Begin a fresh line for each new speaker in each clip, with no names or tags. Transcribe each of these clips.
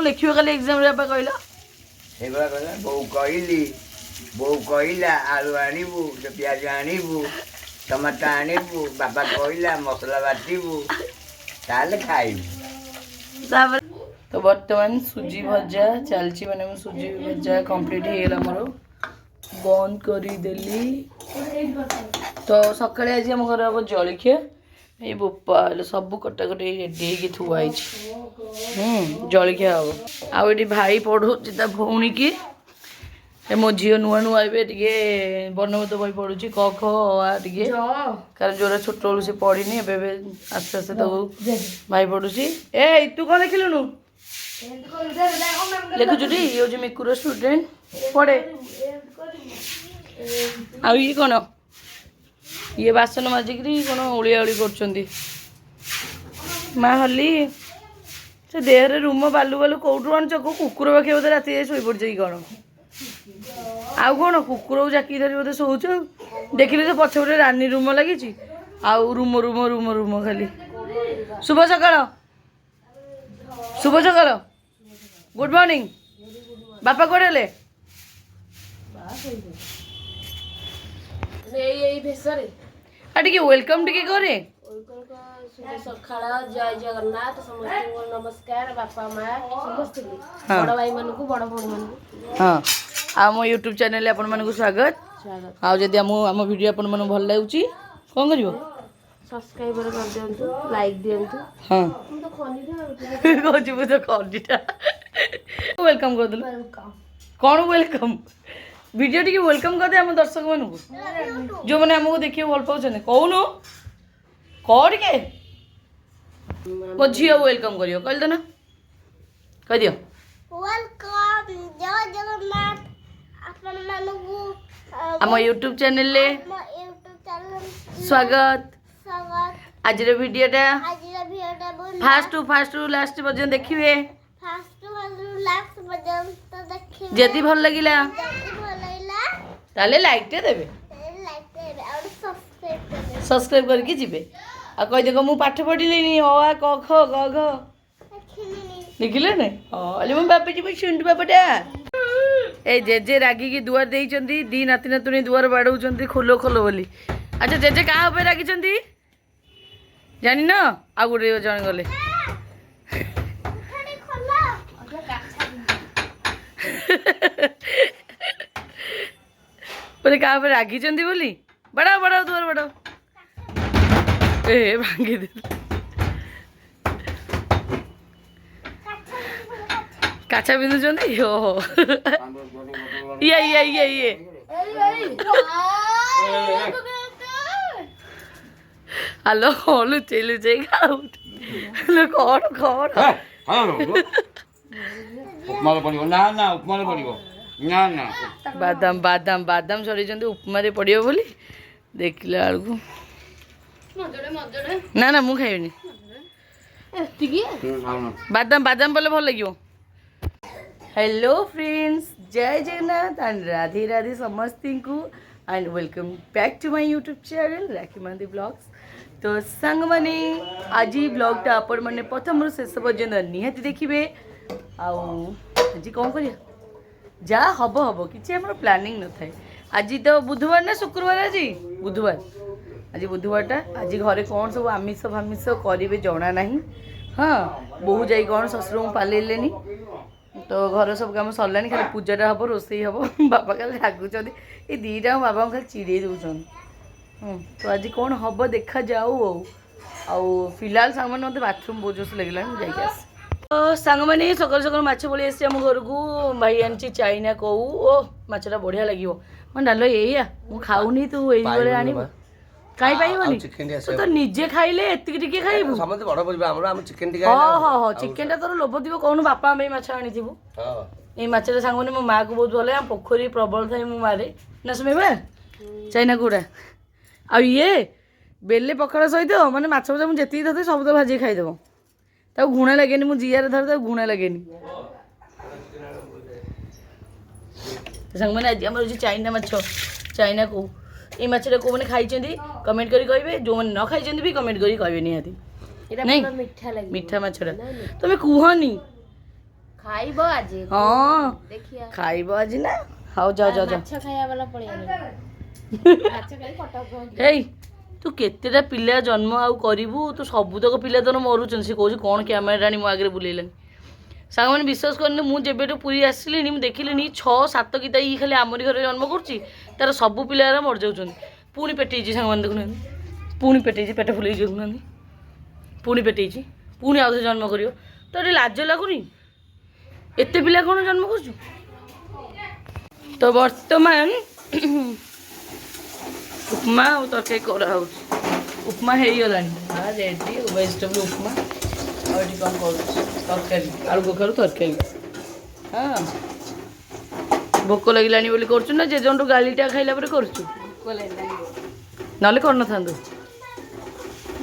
लिखियो खाली एग्जाम रे कहला
एबा कहला बो कहला आलू आनिबू प्याज आनिबू टमाटर आनिबू बाबा कहला मसला बाटिबू ताले खाइबू।
तो बर्तमान सुजी भजा चलची माने सुजी भजा कंप्लीट हो गला मोर बंद करदेली। तो सकाଳେ आज आम घर हम जलखिया ये बोपाल सब कटाकटी रेडी हो थुआई जलखिया हम आउ ये भाई पढ़ुची ता भौणी की मो झी नुआ नुआ टे वर्णबोध बही पढ़ुची क ख टे कारण जोरा छोट बेलू से पढ़ी आस्ते आस्ते तक भाई पढ़ुची। ए तू कौन लिखिलुनु लिखुचुटी ये हूँ मिकुर स्टूडेंट पढ़े आ ये कौन ये बासन माजिक कौन ओलिया ओली कर माँ हली से देहरे रूम बालू बालू कौटू आनुच कुकुर पाखे बोधे राति शोई पड़ जाए कौन आउ कौन कुकुर को जाकी धरी बोधे शोच देखिले तो पछपटे रानी रूम लगी आउ रूम रूम रूम रूम खाली शुभ सकाल शुभ सकाल गुड मॉर्निंग बापा कड़े टे वेलकम टे करे
सकाळ जय जगन्नाथ समस्त नमस्कार बापा माँ समस्त बड़ भाई मान को बड़ भौणी मान
हाँ आ मो यूट्यूब चैनल आपण मानक स्वागत आ जदि आम वीडियो आपण मन भल लागुची कौन करिवो
सब्सक्राइब कर दियंतु लाइक दियंतु।
हाँ
हम तो खनी
कहूँ मुझे खंडीटा वेलकम कर दे कौन वेलकम वीडियो टी वेलकम कर दे आम दर्शक मानक जो मैंने आमको देखिए भल पाँच कौन कह टे मो झी वेलकम करियो कह देना कह दियो
वेलकम जय जगन्नाथ अपन मानकु
आम यूट्यूब चैनल ले स्वागत
स्वागत
आज वीडियोटा फास्ट टू लास्ट पर्यंत देखिए जदि भल लगिला ताले लाइक टे देबे सब्सक्राइब करके जिबे आ कह देखो मु पाठ पढ़िलेनी अ आ क ख ग घ लिखिले ने अले मो बापा जी सुंड बापाटा ए जेजे रागी की दुआर देइचंदी दी नाती नातुनी दुआर बाडौचंदी खोलो खोलो बोली। अच्छा जेजे का ऊपर रागिचंदी जानि न आ गुडे जण गले बोले का ऊपर रागिचंदी बोली बड़ाओ बड़ाओ दुआर बड़ाओ ए भांगी दे काचा बिंदुचंदी ओहो ये हेलो लुचे लुचे हेलो कौन कौन
उपमा पड़ो ना ना उपमा पड़ो ना ना
बादाम बादाम बादाम सरी उपमा पड़ो बोली देखला बेलू ना ना मु खाइबनी बादाम बादाम बोले भल लगे। हेलो फ्रेंड्स जय जगन्नाथ एंड राधे राधे समस्ती को and welcome back to my YouTube channel Rakhi Mandi blogs. तो सांग माने आज ब्लॉगटा आपण माने प्रथम रु शेष पर्यंत निहाती देखिए आज कौन करिया जा हब हब किसी आम प्लानिंग न थाए। आज तो बुधवार ना शुक्रवार आज बुधवारटा आज घरे कौन सब आमिष फामिष करेंगे जना ना। हाँ बोहू जा कौन शशुर को पालैलेनी तो घर सब कम सरला खाली पूजाटा हम रोसई हम बापा खाली रागुंट ये दीटा बाबा खाली चिड़े दौन। तो आज कौन हम देखा जाऊ फिलहाल सांग मैंने मत बाथरूम बहुत जोश लगे जा तो सांग मैंने सकाल सकाल माछ बोली आसी आम घर को भाई आनी चाइना कौ ओ माछटा बढ़िया लगे मैं डाल ये मुझे खाऊनी तू ये आनी कहीं पाइबनी तो निजे खाइले एतिक टिके खाइबु
समझ बड़ परिबा हमरा हम चिकन टिका
हां हां हां चिकन टा तोर लोभ दिबो कोन बापा में माछ आनी थिबु हां ए माछरे सांगने मो मां को बहुत भले हम पोखरी प्रबल थाई मो मारे न सुमेबा चाइना गुडा आ ये बेले पखाड़ सहित माने माछ मु जेती धते सब तो भाजी खाइ देबो ता गुणा लागेनी मु जियार धर ता गुणा लागेनी सांग माने आज हमर जे चाइना माछ चाइना को ये माछटा को मैंने खाई कमेंट करी कहे जो मैंने न खाई भी कमेंट करी कहे निहाती नहीं
मीठा लगे
मीठा माछटा तुम कहनी
ଖାଇବ ଆଜି
ହଁ
ଦେଖିଆ
ଖାଇବ ଆଜି ନା ହଉ ଯାଅ ଯାଅ ଯାଅ
ମାଛ ଖାଇବା ବାଲା ପଳେଇ ମାଛ ଖାଇ କଟକ
ହେଇ ତୁ କେତେଟା ପିଲା ଜନ୍ମ ଆଉ କରିବୁ ତୁ ସବୁତକ ପିଲା ତୋର ମରୁଛନ୍ତି ସେ କହୁଛି କ'ଣ କ୍ୟାମେରା ଆଣି ମୋ ଆଗରେ ବୁଲେଇଲାନି ସାଙ୍ଗମାନେ ବିଶ୍ୱାସ କରିନି ମୁଁ ଯେବେଠୁ ପୁରୀ ଆସିଲିଣି ମୁଁ ଦେଖିଲିଣି 6-7 ଗୀତା ଇଏ ଖାଲି ଆମରି ଘରେ ଜନ୍ମ କରୁଛି ତାର ସବୁ ପିଲାରା ମରିଯାଉଛନ୍ତି ପୁଣି ପେଟେଇଛି ସାଙ୍ଗମାନେ ଦେଖୁନାହାନ୍ତି ପୁଣି ପେଟେଇଛି ପେଟ ଫୁଲେଇଛି ଦେଖୁନାହାନ୍ତି ପୁଣି ପେଟେଇଛି ପୁଣି ଆଉଥରେ ଜନ୍ମ କରିବ ତ ଏଠି ଲାଜ ଲାଗୁନି ଏତେ ପିଲା କ'ଣ ଜନ୍ମ କରୁଛୁ ତ ବର୍ତ୍ତମାନ ଉପମା ଆଉ ତରକାରୀ କରାହେଉଛି ଉପମା ହେଇଗଲାଣି ରେଡ଼ି ଭେଜିଟେବୁଲ ଉପମା ଆଉ ଏଠି କ'ଣ କରୁଛି ତରକାରୀ ଆଳୁ କଖାରୁ ତରକାରୀ ହଁ ଭୋକ ଲାଗିଲାଣି ବୋଲି କରୁଛୁ ନା ଜେଜେଙ୍କଠୁ ଗାଳିଟା ଖାଇଲା ପରେ କରୁଛୁ ନହେଲେ କରିନଥାନ୍ତୁ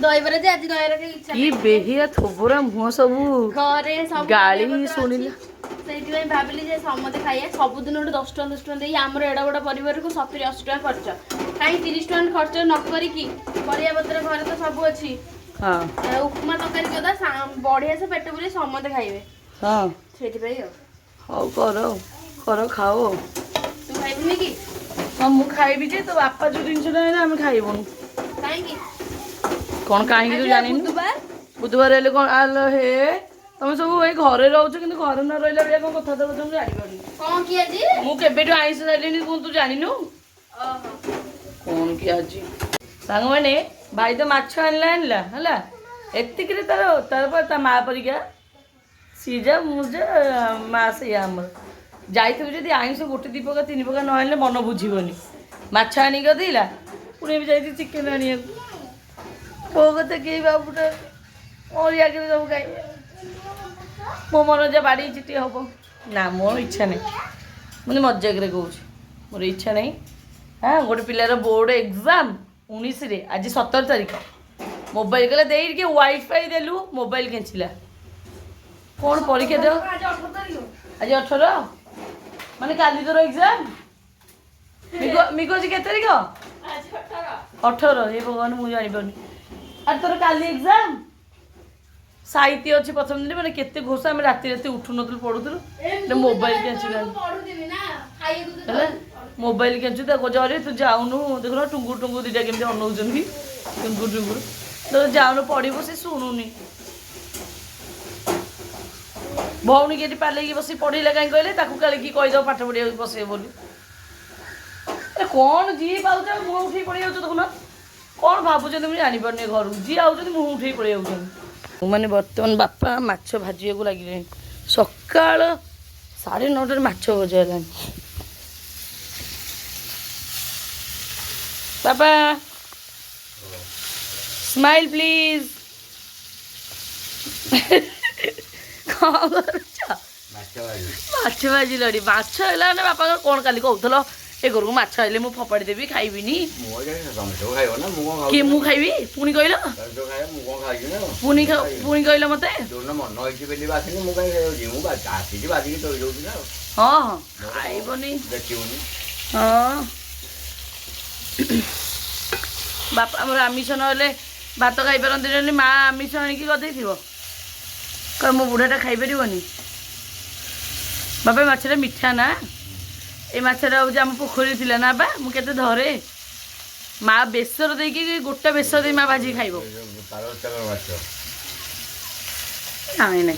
ଦହିବରା ଯେ ଆଜି ଦହିବରା ଟିକେ ଇଚ୍ଛା
କି ବେହିଆ ଥୋବରା ମୁହଁ ସବୁ
ଘରେ ସବୁ
ଗାଳି
ପରିବାପତ୍ର
ଶୁଣିଲା
ଅଛି। ସେଇଥିପାଇଁ ଭାବିଲି ଯେ ସମସ୍ତେ ଖାଇବା ସବୁଦିନ ଗୋଟେ 10 ଟଙ୍କା 10 ଟଙ୍କା ଦେଇ ଆମର ଏଡା ବଡ଼ ପରିବାରକୁ 70-80 ଟଙ୍କା ଖର୍ଚ୍ଚ କାହିଁ 30 ଟଙ୍କା ଖର୍ଚ୍ଚ ନ କରିକି ପରିବା ପତ୍ର ଘରେ ତ ସବୁ ଅଛି
ହଁ
ଉପମା ତରକାରୀ କଥା ବଢିଆ ସେ ପେଟ ପୁରେଇ ସମସ୍ତେ ଖାଇବେ
ହଁ
ସେଇଥିପାଇଁ ଆଉ
ହଉ କର ଖାଅ ଆଉ
ତୁ ଖାଇବୁନି କି
ହଁ ମୁଁ ଖାଇବି ଯେ ତୋ ବାପା ଯୋଉ ଜିନିଷଟା ଆଣିଲେ ଆମେ ଖାଇବୁନି
କାହିଁକି
କ'ଣ କାହିଁକି ତୁ ଜାଣିନୁ ବୁଧବାର ହେଲେ କ'ଣ ଆଲୋ ହେ ତମେ ସବୁ ଏଇ ଘରେ ରହୁଛ କିନ୍ତୁ ଘରେ ନ ରହିଲା ଭଳିଆ କ'ଣ କଥାବାର୍ତ୍ତା କରୁଛ ମୁଁ ଜାଣିପାରୁନି
କଣ କି ଆଜି
ମୁଁ କେବେଠୁ ଆଇଁଷ ଖାଇଲିଣି ତୁ ଜାଣିନୁ
ଓହୋ
କ'ଣ କି ଆଜି ସାଙ୍ଗମାନେ ଭାଇ ତ ମାଛ ଆଣିଲା ହେଲା ଏତିକିରେ ତାର ତା ମା ପରିକା ସିଏ ଯା ମୁଁ ଯା ମା ସେଇଆ ଆମର ଯାଇଥିବୁ ଯଦି ଆଇଁଷ 1-2 ପ୍ରକାର 3 ପ୍ରକାର ନ ଆଣିଲେ ମନ ବୁଝିବନି ମାଛ ଆଣିକି ଦେଇଲା ପୁଣି ବି ଯାଇଥିଲି ଚିକେନ୍ ଆଣିବାକୁ ମୋ କଥା କେହି ବାବୁଟା ମୋରି ଆଗରେ ସବୁ ଖାଇବେ ମୋ ମନ ଯା ବାଡ଼ି ଚିଟି ହବ ନା ମୋର ଇଚ୍ଛା ନାହିଁ ମୁଁ ମଜାକରେ କହୁଛି ମୋର ଇଚ୍ଛା ନାହିଁ ହଁ ଗୋଟେ ପିଲାର ବୋର୍ଡ଼ ଏକ୍ଜାମ୍ 19ରେ ଆଜି 17 ତାରିଖ ମୋବାଇଲ କଲେ ଦେଇ ଟିକେ ୱାଇଫାଇ ଦେଲୁ ମୋବାଇଲ କେଞ୍ଚିଲା କ'ଣ ପରୀକ୍ଷା ଦେବ ଆଜି 18 ମାନେ କାଲି ତୋର ଏକ୍ଜାମ୍ ମିକୁ ଆଜି କେତେ ତାରିଖ 18 ହେ ଭଗବାନ ମୁଁ ଜାଣିପାରୁନି ଆରେ ତୋର କାଲି ଏକ୍ଜାମ୍ ସାହିତ୍ୟ ଅଛି ପ୍ରଥମ ଦିନ ମାନେ କେତେ ଘୋଷା ଆମେ ରାତି ଉଠୁନଥିଲୁ ପଢ଼ୁଥିଲୁ ମୋବାଇଲ କେଞ୍ଚିଲାନି ହେଲା ମୋବାଇଲ କେଞ୍ଚୁ ତାକୁ ଜରେ ତୁ ଯାଉନୁ ଦେଖୁନ ଟୁଙ୍ଗୁର ଟୁଙ୍ଗୁର ଦୁଇଟା କେମିତି ଅନଉଛନ୍ତି ଟୁଙ୍ଗୁର ତ ଯାଉନୁ ପଢ଼ିବୁ ସେ ଶୁଣୁନି ଭଉଣୀ ଏଠି ପାଲେଇକି ବସି ପଢ଼ିଲା କାହିଁ କହିଲେ ତାକୁ କାଳେ କି କହିଦେବ ପାଠ ପଢ଼ିବାକୁ ବସେଇବ ବୋଲି କ'ଣ ଯିଏ ପାଉଛି ଆଉ ମୁହଁ ଉଠେଇ ପଳେଇ ଯାଉଛ ଦେଖୁନ କ'ଣ ଭାବୁଛନ୍ତି ମୁଁ ଜାଣିପାରୁନି ଘରକୁ ଯିଏ ଆଉଛନ୍ତି ମୁହଁ ଉଠେଇ ପଳେଇ ଯାଉଛନ୍ତି ମାନେ ବର୍ତ୍ତମାନ ବାପା ମାଛ ଭାଜିବାକୁ ଲାଗିଲେଣି ସକାଳ 9:30ରେ ମାଛ ଭଜା ହେଲାଣି ବାପା ସ୍ମାଇଲ୍ ପ୍ଲିଜ୍ କ'ଣ କରୁଛ ମାଛ ଭାଜିଲଣି ମାଛ ହେଲା ମାନେ ବାପାଙ୍କର କ'ଣ କାଲି କହୁଥିଲ ଏ ଘରକୁ ମାଛ ଆଇଲେ ମୁଁ ଫୋପାଡ଼ି ଦେବି ଖାଇବିନି କିଏ ମୁଁ ଖାଇବି ପୁଣି କହିଲ ପୁଣି କହିଲ ମତେ ହଁ ଖାଇବନି ହଁ ବାପା ଆମର ଆମିଷ ନହେଲେ ଭାତ ଖାଇପାରନ୍ତିନି ମା ଆମିଷ ଆଣିକି କରିଦେଇଥିବ କ'ଣ ମୋ ବୁଢ଼ାଟା ଖାଇପାରିବନି ବାପା ମାଛଟା ମିଠା ନା ଏ ମାଛଟା ହେଉଛି ଆମ ପୋଖରୀରେ ଥିଲା ନା ବା ମୁଁ କେତେ ଧରେ ମା ବେସର ଦେଇକି ଗୋଟା ବେସର ଦେଇ ମା ଭାଜିକି ଖାଇବ ନାଇଁ ନାଇଁ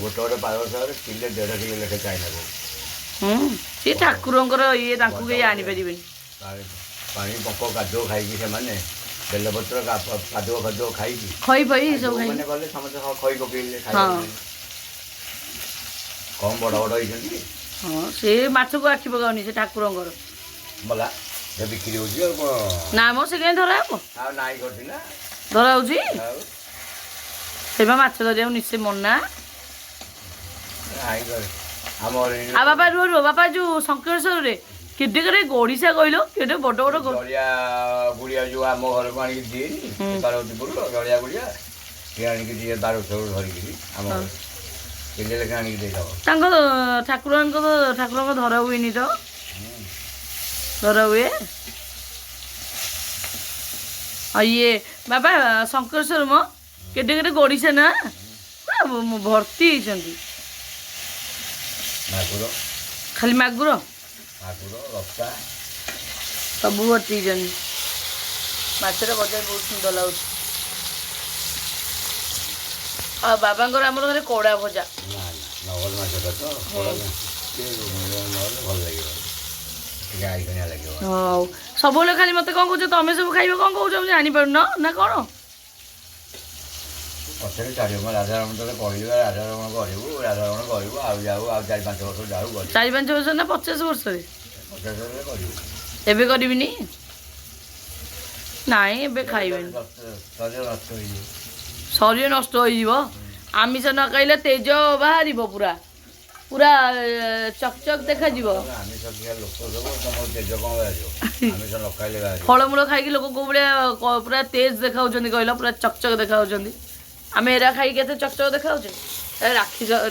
ସିଏ ଠାକୁରଙ୍କର ଇଏ ତାଙ୍କୁ କେହି ଆଣିପାରିବେନି
ପାଣି ପଙ୍କ କାଦୁଅ ଖାଇକି ସେମାନେ ବେଲପତ୍ର କାଦୁଅ ଫାଦୁଅ ଖାଇକି
ଖଇ ଫଇ ସବୁ ଖାଇ
ଗଲେ ସମସ୍ତେ ଖଇ ପକେଇଲେ କମ୍ ବଡ଼ ବଡ଼ ହେଇଛନ୍ତି
ହଁ ସେ ମାଛକୁ ଆଖି ପକାଉନି ସେ ଠାକୁରଙ୍କର
ମଲା ବିକ୍ରି ହେଉଛି ଆଉ କ'ଣ
ନା ମ ସେ କାହିଁ ଧରା ହବ
ଆଉ ନାଇଁ କରିଛି ନା
ଧରା ହେଉଛି ସେ ବା ମାଛ ଧରିବାକୁ ନିଶ୍ଚୟ ମନା ଆଉ ବାପା ରୁହ ବାପା ଯୋଉ ଶଙ୍କରେଶ୍ୱରରେ କେତେ କେତେ ଗଡ଼ିଶା କହିଲ କେତେ ବଡ଼ ବଡ଼
ଗଳିଆ ଗୁଳିଆ ଯୋଉ ଆମ ଘରକୁ ଆଣିକି ଦିଏନି ପାର୍ବତୀପୁର ଗଳିଆ ଗୁଳିଆ ସିଏ ଆଣିକି ଦିଏ 1200 ଧରିକିରି ଆମ ଘରେ କିଲେ ଲେଖା ଆଣିକି ଦେଇଦେବ
ତାଙ୍କ ଠାକୁରଙ୍କ ଧରା ହୁଏନି ତ ଧରା ହୁଏ ଆଉ ଇଏ ବାବା ଶଙ୍କରେଶ୍ୱର ମ କେତେ କେତେ ଗଡ଼ିଶା ନା ଭର୍ତ୍ତି ହେଇଛନ୍ତି
ମାଗୁର
ଖାଲି ମାଗୁର
ରକ୍ତା
ସବୁ ଭର୍ତ୍ତିଛନ୍ତି। ମାଛର ଭଜା ବହୁତ ସୁନ୍ଦର ଲାଗୁଛି। ଆଉ ବାବାଙ୍କର ଆମର ଘରେ କଡ଼ା ଭଜା।
ନା ନଗଦ ମାଛଟା ତ ନହେଲେ ଭଲ ଲାଗିବ, ଟିକେ ଆଇଗଣିଆ ଲାଗିବ।
ହଉ ସବୁବେଳେ ଖାଲି ମତେ କଣ କହୁଛ ତମେ ସବୁ ଖାଇବ କଣ କହୁଛ ମୁଁ ଜାଣିପାରୁନ ନା କଣ?
ପଛରେ ଛାଡ଼ିବ ରାଜାରମଣ ତତେ କହିବା ରାଜାରମଣ କରିବୁ ଆଉ ଯାଉ ଆଉ 4-5 ବର୍ଷ ଯାଉ କରିବୁ।
4-5 ବର୍ଷ ନା 50 ବର୍ଷରେ?
50 କରିବୁ।
ଏବେ କରିବିନି। ନାଇଁ ଏବେ ଖାଇବେନି।
ଶରୀର ନଷ୍ଟ ହେଇଯିବ।
ଶରୀର ନଷ୍ଟ ହେଇଯିବ। ଆମିଷ ନ ଖାଇଲେ ତେଜ ବାହାରିବ, ପୁରା ପୁରା ଚକଚକ୍ ଦେଖାଯିବ।
ଆମିଷ ଖିଆ ଲୋକ ସବୁ ତମର ତେଜ କ'ଣ ବାହାରିବ? ଆମିଷ ନ ଖାଇଲେ ବାହାରିବ।
ଫଳମୂଳ ଖାଇକି ଲୋକ କୋଉ ଭଳିଆ ପୁରା ତେଜ ଦେଖାଉଛନ୍ତି କହିଲ, ପୁରା ଚକଚକ୍ ଦେଖାଉଛନ୍ତି। ଆମେ ଏରା ଖାଇକି କେତେ ଚକଚକ୍ ଦେଖାଉଛେ?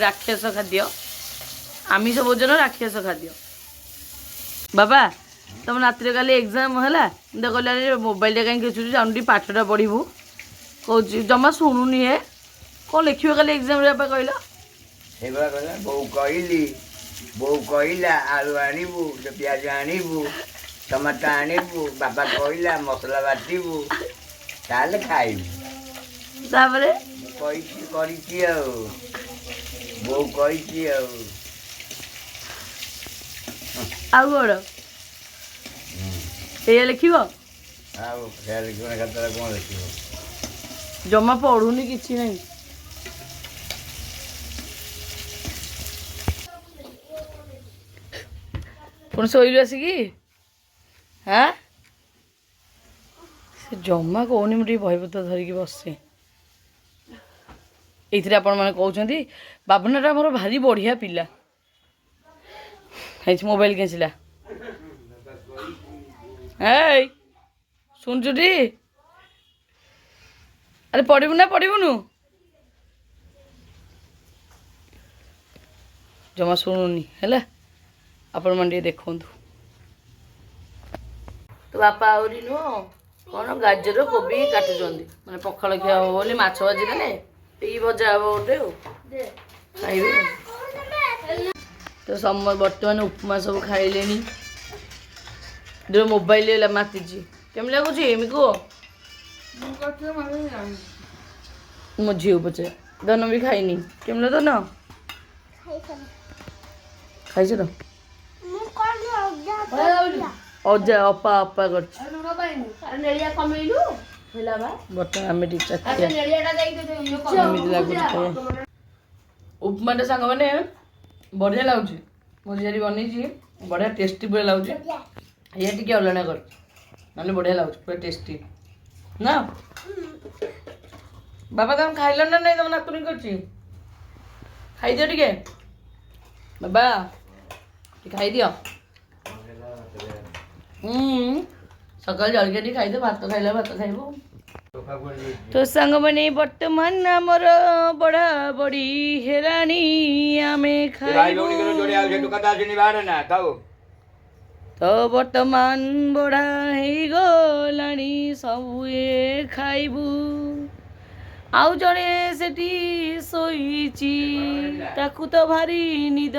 ରାକ୍ଷସ ଖାଦ୍ୟ। ଆମିଷ ଭୋଜନ ରାକ୍ଷସ ଖାଦ୍ୟ। ବାବା ତମ ରାତିରେ କାଲି ଏକ୍ଜାମ୍ ହେଲା, କହିଲେ ମୋବାଇଲଟା କାହିଁକି ଖେଚୁଛୁ, ଯାଉନୁ ଟିକେ ପାଠଟା ପଢ଼ିବୁ। କହୁଛି ଜମା ଶୁଣୁନି। କ'ଣ ଲେଖିବ କାଲି ଏକ୍ଜାମ୍ରେ ବାପା କହିଲ?
ସେଇଭଳିଆ କହିଲା ବୋଉ କହିଲା ଆଳୁ ଆଣିବୁ, ପିଆଜ ଆଣିବୁ, ଟମାଟୋ ଆଣିବୁ, ବାବା କହିଲା ମସଲା ବାଟିବୁ, ତାହେଲେ ଖାଇବୁ।
ତାପରେ
ମୁଁ କହିଛି କରିଛି ଆଉ, ବୋଉ କହିଛି ଆଉ
କ'ଣ ଏଇଆ ଲେଖିବ?
ଆଉ ସେୟା ଲେଖିବ ନା ଖାତାରେ କ'ଣ ଲେଖିବ?
ଜମା ପଢ଼ୁନି କିଛି ନାହିଁ। ପୁଣି ଶୋଇଲୁ ଆସିକି? ହାଁ ସେ ଜମା କହୁନି ମୁଁ ଟିକେ ବହିପତ୍ର ଧରିକି ବସେ। ଏଇଥିରେ ଆପଣମାନେ କହୁଛନ୍ତି ବାବୁନାଟା ଆମର ଭାରି ବଢ଼ିଆ ପିଲା ହେଇଛି। ମୋବାଇଲ କେଞ୍ଚିଲା। ଏଇ ଶୁଣୁଛୁଟି? ଆରେ ପଢ଼ିବୁ ନା ପଢ଼ିବୁନୁ? ଜମା ଶୁଣୁନି ହେଲା। ଆପଣମାନେ ଟିକେ ଦେଖନ୍ତୁ। ତ ବାପା ଆହୁରି ନୁହଁ କ'ଣ ଗାଜର କୋବି କାଟୁଛନ୍ତି, ମାନେ ପଖାଳ ଖିଆ ହବ ବୋଲି ମାଛ ଭାଜି ଦେଲେ, ଏଇ ଭଜା ହବ ଗୋଟେ ଆଉ ଖାଇବେ। ତ ବର୍ତ୍ତମାନ ଉପମା ସବୁ ଖାଇଲେଣି। ମୋବାଇଲ ହେଲା ମାତିଛି। କେମିତି ଲାଗୁଛି ଏମିତି କୁହ? ମୋ ଝିଅ ପଚାର। ଧନ ବି ଖାଇନି। କେମିତି ଧନ ଖାଇଛ ତ? ଅଜା ଅପା କରିଛି। ବର୍ତ୍ତମାନ ଆମେ ଟିକେ ଚାଖିଆ ଏମିତି ଲାଗୁଛି ଖାଇବା। ଉପମାଟା ସାଙ୍ଗମାନେ ବଢ଼ିଆ ଲାଗୁଛି। ମୋ ଝିଆରୀ ବନେଇଛି, ବଢ଼ିଆ ଟେଷ୍ଟି ପୁରା ଲାଗୁଛି। ଇଏ ଟିକେ ଅଲଣା କରିଛି, ନହେଲେ ବଢ଼ିଆ ଲାଗୁଛି, ପୁରା ଟେଷ୍ଟି ନା? ବାବା ତମେ ଖାଇଲ ନା ନାଇଁ? ତମ ନାତୁଣୀ କରିଛି, ଖାଇଦିଅ ଟିକେ। ବାବା ଟିକେ ଖାଇଦିଅ। ସକାଳେ ଜଳଖିଆ ଟିକେ ଖାଇଦିଅ, ଭାତ ଖାଇଲା ଭାତ ଖାଇବ। ତ ସାଙ୍ଗମାନେ ବର୍ତ୍ତମାନ ଆମର ବଢ଼ାବଢ଼ି ହେଲାଣି, ଆମେ ଖାଇବୁ। ତ ବର୍ତ୍ତମାନ ବଢ଼ା ହେଇଗଲାଣି, ସବୁ ଖାଇବୁ। ଆଉ ଜଣେ ସେଠି ଶୋଇଛି, ତାକୁ ତ ଭାରି ନିଦ।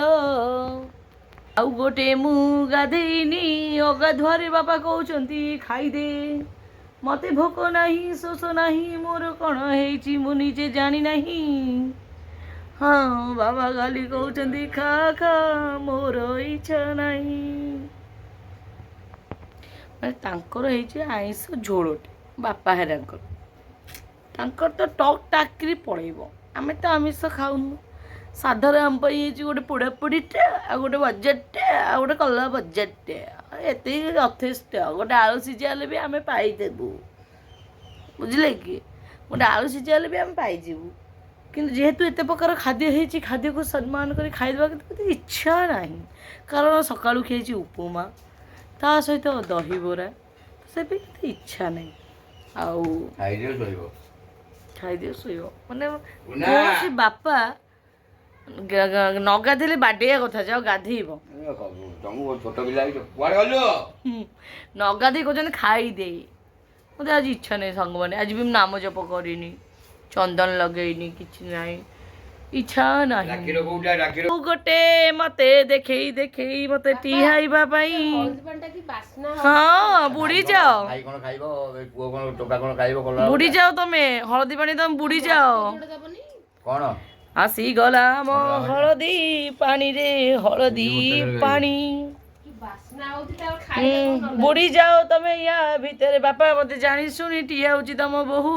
ଆଉ ଗୋଟେ ମୁଁ ଗାଧେଇନି, ଅଗାଧୁଆରେ ବାପା କହୁଛନ୍ତି ଖାଇଦେ। ମୋତେ ଭୋକ ନାହିଁ, ଶୋଷ ନାହିଁ, ମୋର କ'ଣ ହେଇଛି ମୁଁ ନିଜେ ଜାଣିନାହିଁ। ହଁ ବାବା ଖାଲି କହୁଛନ୍ତି ଖା ଖା, ମୋର ଇଚ୍ଛା ନାହିଁ। ମାନେ ତାଙ୍କର ହେଇଛି ଆଇଁଷ ଝୋଳଟେ, ବାପା ହେରାଙ୍କର। ତାଙ୍କର ତ ଟକ୍ ଟାକ୍ରି ପଳେଇବ। ଆମେ ତ ଆମିଷ ଖାଉନୁ। ସାଧାରେ ଆମ ପାଇଁ ହେଇଛି ଗୋଟେ ପୋଡ଼ାପୋଡ଼ିଟେ, ଆଉ ଗୋଟେ ଭଜାଟେ, ଆଉ ଗୋଟେ କଲରା ଭଜାଟେ, ଏତିକି ଯଥେଷ୍ଟ। ଗୋଟେ ଆଳୁ ସିଝା ହେଲେ ବି ଆମେ ପାଇଦେବୁ, ବୁଝିଲେ କି? ଗୋଟେ ଆଳୁ ସିଝା ହେଲେ ବି ଆମେ ପାଇଯିବୁ। କିନ୍ତୁ ଯେହେତୁ ଏତେ ପ୍ରକାର ଖାଦ୍ୟ ହେଇଛି, ଖାଦ୍ୟକୁ ସମ୍ମାନ କରି ଖାଇଦେବା କିନ୍ତୁ ଇଚ୍ଛା ନାହିଁ। କାରଣ ସକାଳୁ ଖିଆଇଛି ଉପମା, ତା ସହିତ ଦହିବରା, ସେପାଇଁ କିନ୍ତୁ ଇଚ୍ଛା ନାହିଁ। ଆଉ ଖାଇଦିଅ ଶୋଇବ। ମାନେ କୌଣସି ବାପା ନ ଗାଧେଇଲେ ବାଡ଼େଇବା କଥା, ଯାଅ ଗାଧେଇବ। ନ ଗାଧେଇ କହୁଛନ୍ତି ଖାଇଦେ। ମୋତେ ଆଜି ଇଚ୍ଛା ନାହିଁ ସାଙ୍ଗମାନେ। ଆଜି ବି ମୁଁ ନାମ ଜପ କରିନି, ଚନ୍ଦନ ଲଗେଇନି, କିଛି ନାହିଁ। ଇଚ୍ଛା ନାହିଁ
ରାକ୍ଷୀର କୋଉଟା ରାକ୍ଷୀର
ତୁ ଗୋଟେ ମତେ ଦେଖେଇ ମତେ ଟିହାଇବା ପାଇଁ
ହଳଦୀ ପାଣିଟା କି ବାସ୍ନା
ହଁ ବୁଡି ଯାଅ
ଭାଇ କଣ ଖାଇବ ଏ ପୁଅ କଣ ଟୋକା କଣ ଖାଇବ କଲା
ବୁଡି ଯାଅ ତମେ ହଳଦୀ ପାଣି ତମେ ବୁଡି ଯାଅ
ଯୋଉଟା ଦବନି
କଣ
ଆସିଗଲା ଆମ ହଳଦୀ ପାଣିରେ ହଳଦୀ ପାଣି
କି ବାସ୍ନା ହଉଛି ତାକୁ ଖାଇବାକୁ
ବୁଡି ଯାଅ ତମେ ୟା ଭିତରେ ବାପା ମତେ ଜାଣି ଶୁଣି ଠିଆ ହଉଛି ତମ ବୋହୁ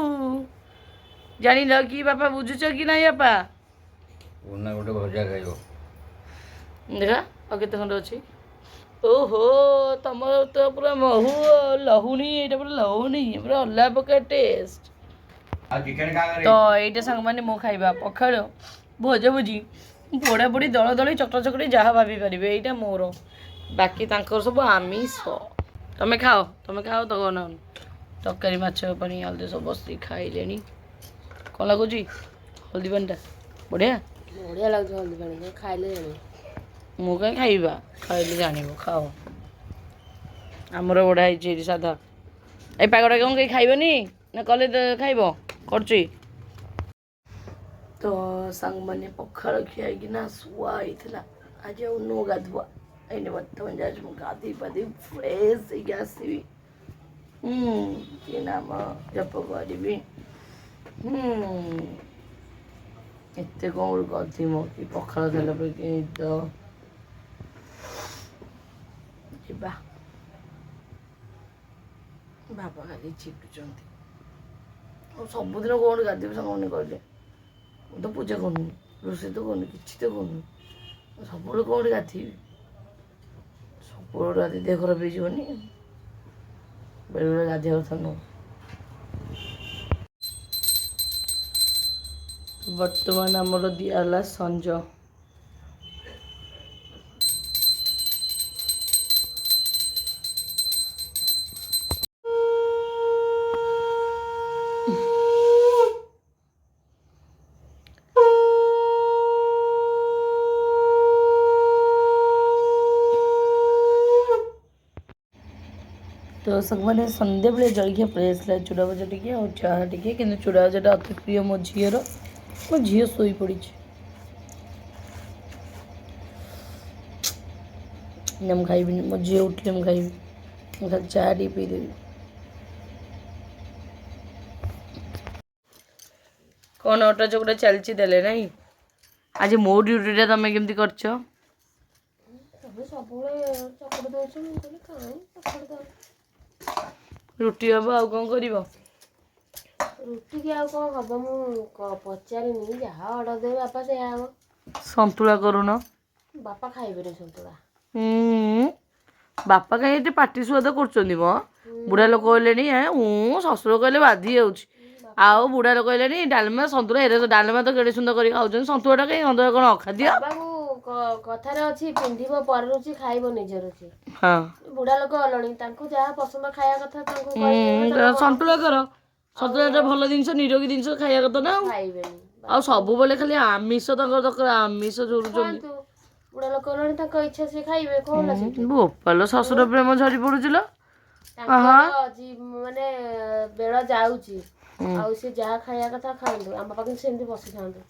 ଜାଣିଲ କି ବାପା ବୁଝୁଛ କି ନାଇଁ ବାପା
ନା ଗୋଟେ ଭଜା ଖାଇବ
ଦେଖା ଆଉ କେତେ ଖଣ୍ଡେ ଅଛି ଓହୋ ତମର ତ ପୁରା ମହୁ ଲହୁଣୀ ଏଇଟା ପୁରା ଲହୁଣୀ ପୁରା ଅଲଗା ପ୍ରକାର ଟେଷ୍ଟ
ଆଉ ଚିକେନ କାଗରେ
ତ ଏଇଟା ସାଙ୍ଗମାନେ ମୋ ଖାଇବା ପଖାଳ ଭଜାଭୁଜି ପୋଡ଼ାପୋଡ଼ି ଦଳ ଦଳି ଚକଟା ଚକଟି ଯାହା ଭାବି ପାରିବେ ଏଇଟା ମୋର ବାକି ତାଙ୍କର ସବୁ ଆମିଷ ତମେ ଖାଅ ତ କଣ ତରକାରୀ ମାଛ ପାଣି ଆଳୁ ସବୁ ବସିକି ଖାଇଲେଣି କ'ଣ ଲାଗୁଛି ହଳଦୀ ପାଣିଟା ବଢ଼ିଆ
ବଢିଆ ଲାଗୁଛି ହଳଦୀ ପାଣି ଖାଇଲେ ଜାଣିବ
ମୁଁ କାହିଁ ଖାଇବା ଖାଇଲେ ଜାଣିବ ଖାଅ ଆମର ବଢ଼ିଆ ହେଇଛି ଏଠି ସାଧା ଏଇ ପାଗଟା କ'ଣ କେହି ଖାଇବନି ନା କଲେ ଖାଇବ କରୁଛି ତ ସାଙ୍ଗମାନେ ପଖାଳ ଖିଆଇକିନା ଶୁଆ ହେଇଥିଲା ଆଜି ଆଉ ନୁ ଗାଧୁଆ ଏଇନେ ବର୍ତ୍ତମାନ ଯାଉଛି ମୁଁ ଗାଧୋଇ ପାଧୋଇ ଫ୍ରେଶ୍ ହେଇକି ଆସିବି କି ନାମ ଜପ କରିବି ଏତେ କ'ଣ ଗୋଟେ ଗଧିମ କି ପଖାଳ ଖାଇଲା ପରେ କି ନିଦ ଯିବା ବାପା ଖାଲି ଚିଡୁଛନ୍ତି ଆଉ ସବୁଦିନ କ'ଣ ଗୋଟେ ଗାଧୋଇବି ସାଙ୍ଗମାନେ କହିଲେ ମୁଁ ତ ପୂଜା କରୁନି ରୋଷେଇ ତ କରୁନି କିଛି ତ କରୁନି ସବୁବେଳେ କ'ଣ ଗୋଟେ ଗାଧୋଇବି ସବୁବେଳେ ଗାଧୋଇ ଦେହ ଖରାପ ହେଇଯିବନି ବେଳେବେଳେ ଗାଧୋଇବା କଥା ନୁହଁ ବର୍ତ୍ତମାନ ଆମର ଦିଆହେଲା ସଞ୍ଜ ତ ସାଙ୍ଗମାନେ ସନ୍ଧ୍ୟାବେଳେ ଜଳଖିଆ ପଳେଇ ଆସିଲା ଚୁଡ଼ା ଭଜା ଟିକେ ଆଉ ଚାହା ଟିକେ କିନ୍ତୁ ଚୁଡ଼ା ଭଜାଟା ଅତି ପ୍ରିୟ ମୋ ଝିଅର ମୋ ଝିଅ ଶୋଇପଡ଼ିଛି ନା ମୁଁ ଖାଇବିନି ମୋ ଝିଅ ଉଠିଲେ ମୁଁ ଖାଇବି ମୁଁ ଖାଲି ଚାହା ଟିକେ ପିଇଦେବି କ'ଣ ଅଟା ଚକଟା ଚାଲିଛି ଦେଲେ ନାଇଁ ଆଜି ମୋ ଡ୍ୟୁଟିଟା ତମେ କେମିତି କରିଛ
ତମେ ସବୁବେଳେ ଚକଟି ଦଉଛ ମୁଁ କହିଲି କାଇଁ ଚକଟି ଦଉଛ
ରୁଟି ହବ ଆଉ କ'ଣ କରିବ
ରୁଟି କି ଆଉ କ'ଣ ହବ ମୁଁ ପଚାରିନି ଯାହା ଅର୍ଡର ଦେବେ ବାପା ସେଇଆ ହବ
ସନ୍ତୁଳା କରୁନ
ବାପା ଖାଇବେନି ସନ୍ତୁଳା
ବାପା କାହିଁ ଏତେ ପାଟି ସୁଆଦ କରୁଛନ୍ତି ମ ବୁଢ଼ା ଲୋକ କହିଲେଣି ଶ୍ୱଶୁର କହିଲେ ବାଧି ଯାଉଛି ଆଉ ବୁଢ଼ା ଲୋକ କହିଲେଣି ଡାଲମା ସନ୍ତୁଳା ଏରେ ଡାଲମା ତ କେଡ଼େ ସୁନ୍ଦର କରିକି ଖାଉଛନ୍ତି ସନ୍ତୁଳାଟା କାହିଁ ସନ୍ତୁଳା କ'ଣ ଅଖାଦ୍ୟ
ବାବାଙ୍କୁ କଥାରେ ଅଛି ପିନ୍ଧିବ ପର ରୁଚି ଖାଇବ ନିଜ ରୁଚି
ହଁ
ବୁଢା ଲୋକ ହେଲଣି ତାଙ୍କୁ ଯାହା ପସନ୍ଦ ଖାଇବା କଥା ତାଙ୍କୁ କହିଦେବେ
ସନ୍ତୁଳା କର ସନ୍ତୁଳାଟା ଭଲ ଜିନିଷ ନିରୋଗୀ ଜିନିଷ ଖାଇବା କଥା ନା
ଖାଇବେନି
ଆଉ ସବୁବେଳେ ଖାଲି ଆମିଷ ତାଙ୍କର ଦରକାର ଆମିଷ ଯୋରୁଛନ୍ତି
ଖାଆନ୍ତୁ ବୁଢା ଲୋକ ହେଲଣି ତାଙ୍କ ଇଚ୍ଛା ସେ ଖାଇବେ କ'ଣ ଅଛି
ବୋପାଲ ଶ୍ୱଶୁର ପ୍ରେମ ଝରି ପଡୁছিল
ମାନେ ବେଳ ଯାଉଛି ଆଉ ସେ ଯାହା ଖାଇବା କଥା ଖାଆନ୍ତୁ ଆମ ପାଖରେ ସେମିତି ବସିଥାନ୍ତୁ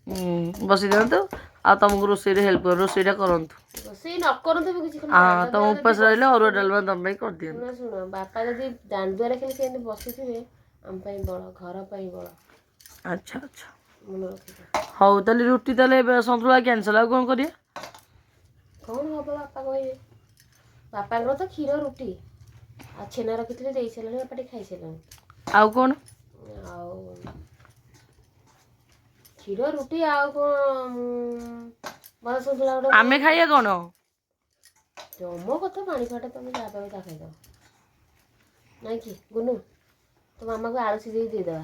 ବସିଥାନ୍ତୁ ଆଉ ତମକୁ ରୋଷେଇରେ ହେଲ୍ପ କର ରୋଷେଇଟା କରନ୍ତୁ
ରୋଷେଇ ନ କରନ୍ତୁ ବି କିଛି
ତମ ଉପାସ ରହିଲେ ଅରୁଆ ଡାଲମା ତମ ପାଇଁ କରିଦିଅନ୍ତୁ
ଶୁଣ ବାପା ଯଦି ଦାଣ୍ଡୁଆରେ ଖାଲି ସେମିତି ବସିଥିବେ ଆମ ପାଇଁ ବଳ ଘର ପାଇଁ ବଳ
ଆଚ୍ଛା ଆଚ୍ଛା
ମନେ ରଖିଥା
ହଉ ତାହେଲେ ରୁଟି ତାହେଲେ ଏବେ ସନ୍ତୁଳା କ୍ୟାନସଲ୍ ଆଉ କ'ଣ କରିବା
କ'ଣ ହବ ବାପା କହିବେ ବାପାଙ୍କର ତ କ୍ଷୀର ରୁଟି ଆଉ ଛେନା ରଖିଥିଲେ ଦେଇ ସାରିଲାଣି ବାପା ଟିକେ ଖାଇସାରିଲାଣି
ଆଉ କ'ଣ
ଆଉ କ୍ଷୀର ରୁଟି ଆଉ କ'ଣ
ଆମେ ଖାଇବା କ'ଣ
ତମ କଥା ପାଣି ଫାଟ ତମେ ଯାହା ପାଇବ ତା ଖାଇଦବ ନାଇଁ କି ଗୁନୁ ତୋ ମାମାକୁ ଆଳୁ ସିଝେଇ ଦେଇଦବା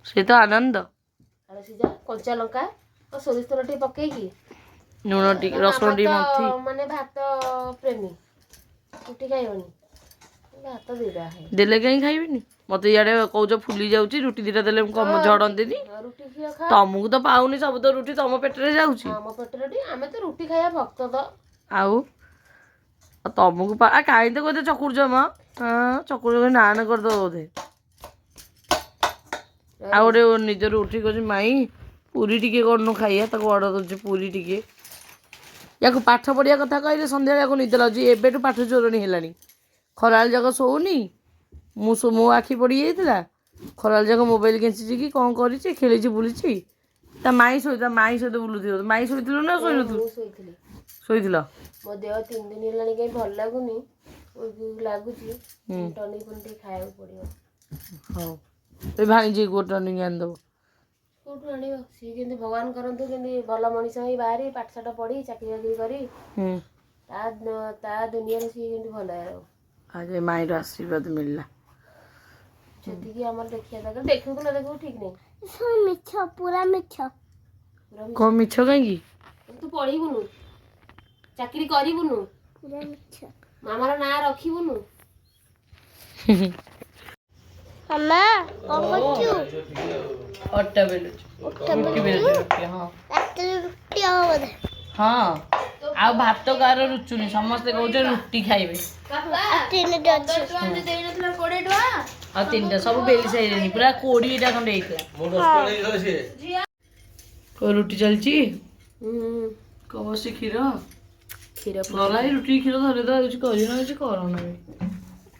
ସେ ତ ଆନନ୍ଦ
ଆଳୁ ସିଝା କଞ୍ଚା ଲଙ୍କା ଆଉ ସୋରିଷ ତେଲ ଟିକେ ପକେଇକି
ଲୁଣ ଟିକେ ରସୁଣ ଟିକେ ମନ୍ଥି
ମାନେ ଭାତ ପ୍ରେମୀ ରୁଟି ଖାଇବନି ଭାତ ଦେଇଦବା
ଦେଲେ କାହିଁ ଖାଇବିନି ମତେ ଇଆଡେ କହୁଛ ଫୁଲି ଯାଉଛି ରୁଟି ଦିଟା ଦେଲେ ମୁଁ କମ ଝଡନ୍ତିନି
ରୁଟି କ୍ଷୀର ଖା
ତମକୁ ତ ପାଉନି ସବୁ ତ ରୁଟି ତମ ପେଟରେ ଯାଉଛି
ଆମ ପେଟରେ ଆମେ ତ ରୁଟି ଖାଇବା ଭକ୍ତ ତ
ଆଉ ତମକୁ କାହିଁ ତ କହୁଛ ଚକୁଡୁଛ ମ ଚକୁଡୁ ନାନ କରିଦବ ବୋଧେ ଆଉ ଗୋଟେ ନିଜର ଉଠି କହୁଛି ମାଇଁ ପୁରୀ ଟିକେ କରୁନୁ ଖାଇବା, ତାକୁ ଅର୍ଡ଼ର ଦେଉଛି ପୁରୀ ଟିକେ। ୟାକୁ ପାଠ ପଢ଼ିବା କଥା କହିଲେ ସନ୍ଧ୍ୟାବେଳେ ୟାକୁ ନିଦ ଲାଗୁଛି, ଏବେଠୁ ପାଠ ଚୋରଣୀ ହେଲାଣି। ଖରାବେଳେ ଯାକ ଶୋଉନି, ମୋ ଆଖି ପଡ଼ିଯାଇଥିଲା, ଖରାବେଳେ ଯାକ ମୋବାଇଲ କେଞ୍ଚିଛି କି କ'ଣ କରିଛି, ଖେଳିଛି ବୁଲିଛି। ତା ମାଇଁ ସହିତ ବୁଲୁଥିବ। ମାଇଁ ଶୋଇଥିଲୁ ନା ଶୋଇନଥିଲୁ?
ମୁଁ ଶୋଇଥିଲି।
ଶୋଇଥିଲ?
ମୋ ଦେହ 3 ଦିନ ହେଲାଣି କାହିଁ ଭଲ ଲାଗୁନି, ଲାଗୁଛି ଟନିକ୍ ଟିକେ ଖାଇବାକୁ ପଡ଼ିବ।
ହଉ ଏ ଭାଣିଜି ଗୋଟେ ଟନିକ୍ ଆଣିଦେବ।
କୋଉଠୁ ଆଣିବ? ସିଏ କେମିତି ଭଗବାନ କରନ୍ତୁ କେମିତି ଭଲ ମଣିଷ ହେଇ ବାହାରି ପାଠଶାଠ ପଢ଼ି ଚାକିରି ବାକିରି କରି ତା ଦୁନିଆରେ ସିଏ କେମିତି ଭଲ ହେବ।
ଆଜି ମାଇଁର ଆଶୀର୍ବାଦ ମିଳିଲା।
ଯେତିକି ଆମର ଦେଖିବା ଦରକାର, ଦେଖୁ କି ନ ଦେଖୁ ଠିକ୍ ନାହିଁ। ମିଛ, ପୁରା ମିଛ।
କ'ଣ ମିଛ କାହିଁକି?
ତୁ ପଢ଼ିବୁନୁ, ଚାକିରି କରିବୁନୁ, ମାମାର ନାଁ ରଖିବୁନୁ। ମାମା କ'ଣ କରୁଛୁ?
ଅଟା ବେଲୁଛୁ। ରୁଟି ବେଲୁଛୁ। ହଁ ଆଉ ଭାତ କାହାର ରୁଚୁନି, ସମସ୍ତେ କହୁଛନ୍ତି ରୁଟି ଖାଇବେ। ଆଉ 3ଟା ସବୁ ବେଲି ସାଇଲେଣି, ପୁରା 20ଟା ଖଣ୍ଡେ ହେଇଥିଲା। ରୁଟି ଚାଲିଛି। କ'ଣ ବସି କ୍ଷୀର ଗଲାଇ ରୁଟି କ୍ଷୀର ଧରେ ତ କିଛି କରିବ ନା କିଛି କରନା ବି।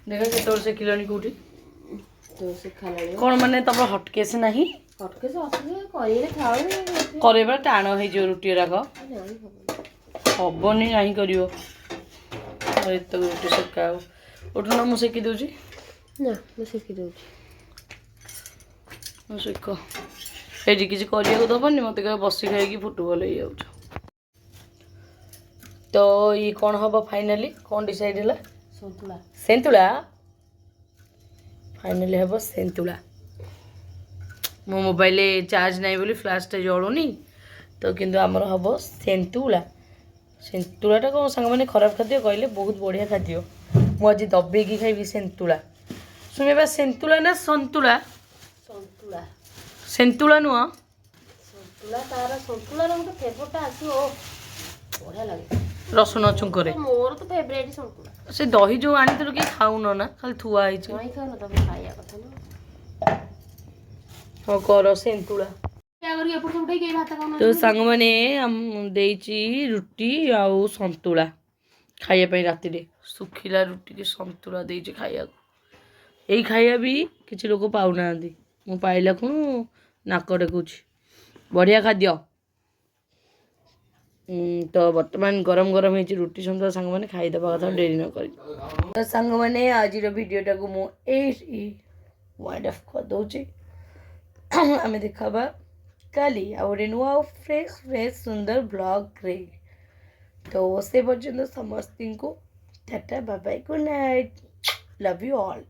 ଦେଖ କେତେବେଳେ ଶିଖିଲାଣି କୋଉଠି କ'ଣ, ମାନେ ତମର ହଟକେସ୍ ନାହିଁ? କରେଇବା ଟାଣ ହେଇଯିବ ରୁଟି ଗୁଡ଼ାକ, ହବନି ନାହିଁ କରିବ। ଏତେ ରୁଟି ସେକା ଆଉ ଉଠୁନ, ମୁଁ ସେକି ଦେଉଛି।
ନା ମୁଁ ଶିଖି ଦେଉଛି।
ସେକ ଏଇଠି କିଛି କରିବାକୁ ଦେବନି, ମୋତେ କହିବ ବସି ଖାଇକି ଫୁଟବଲ ହେଇଯାଉଛ। ତ ଇଏ କ'ଣ ହବ ଫାଇନାଲି? କ'ଣ ଡିସାଇଡ୍ ହେଲା? ସେନ୍ତୁଳା ଫାଇନାଲି ହେବ ସେନ୍ତୁଳା। ମୋ ମୋବାଇଲରେ ଚାର୍ଜ ନାହିଁ ବୋଲି ଫ୍ଲାସ୍ଟା ଜଳୁନି ତ, କିନ୍ତୁ ଆମର ହେବ ସେନ୍ତୁଳା। ସେନ୍ତୁଳାଟା କ'ଣ ସାଙ୍ଗମାନେ ଖରାପ ଖାଦ୍ୟ କହିଲେ? ବହୁତ ବଢ଼ିଆ ଖାଦ୍ୟ। ମୁଁ ଆଜି ଦବେଇକି ଖାଇବି ସେନ୍ତୁଳା। ଶୁଣିବା ସେନ୍ତୁଳା ନା ସନ୍ତୁଳା? ସେନ୍ତୁଳା ନୁହଁ,
ତାର ସନ୍ତୁଳାର ଗୋଟେ ଫ୍ଲେଭରଟା ଆସିବ, ବଢ଼ିଆ ଲାଗେ।
ରସୁଣ ଛୁଙ୍କରେ।
ମୋର ତ ଫେଭରେଟ୍ ସନ୍ତୁଳା।
ସେ ଦହି ଯେଉଁ ଆଣିଥିଲୁ କି ଖାଉନ ନା, ଖାଲି ଥୁଆ ହେଇଛି।
ଦହି ଖାଉନ, ତମେ ଖାଇବା କଥା ନା।
ହଁ କର ସେନ୍ତୁଳା। ତ ସାଙ୍ଗମାନେ ଦେଇଛି ରୁଟି ଆଉ ସନ୍ତୁଳା ଖାଇବା ପାଇଁ ରାତିରେ। ଶୁଖିଲା ରୁଟିକି ସନ୍ତୁଳା ଦେଇଛି ଖାଇବାକୁ। ଏଇ ଖାଇବା ବି କିଛି ଲୋକ ପାଉନାହାନ୍ତି, ମୁଁ ପାଇଲାକୁ ନାକ ଟେକୁଛି। ବଢ଼ିଆ ଖାଦ୍ୟ। ତ ବର୍ତ୍ତମାନ ଗରମ ଗରମ ହେଇଛି ରୁଟି ସନ୍ତୁଳା, ସାଙ୍ଗମାନେ ଖାଇଦେବା କଥା ଡେରି ନ କରି। ତ ସାଙ୍ଗମାନେ ଆଜିର ଭିଡ଼ିଓଟାକୁ ମୁଁ ଏଇଠି ୱାଇଣ୍ଡ ଅଫ୍ କରିଦେଉଛି। ଆମେ ଦେଖାବା କାଲି ଆଉ ଗୋଟେ ନୂଆ ଫ୍ରେଶ୍ ସୁନ୍ଦର ବ୍ଲଗ୍ରେ। ତ ସେ ପର୍ଯ୍ୟନ୍ତ ସମସ୍ତଙ୍କୁ tata bye bye, good night, love you all.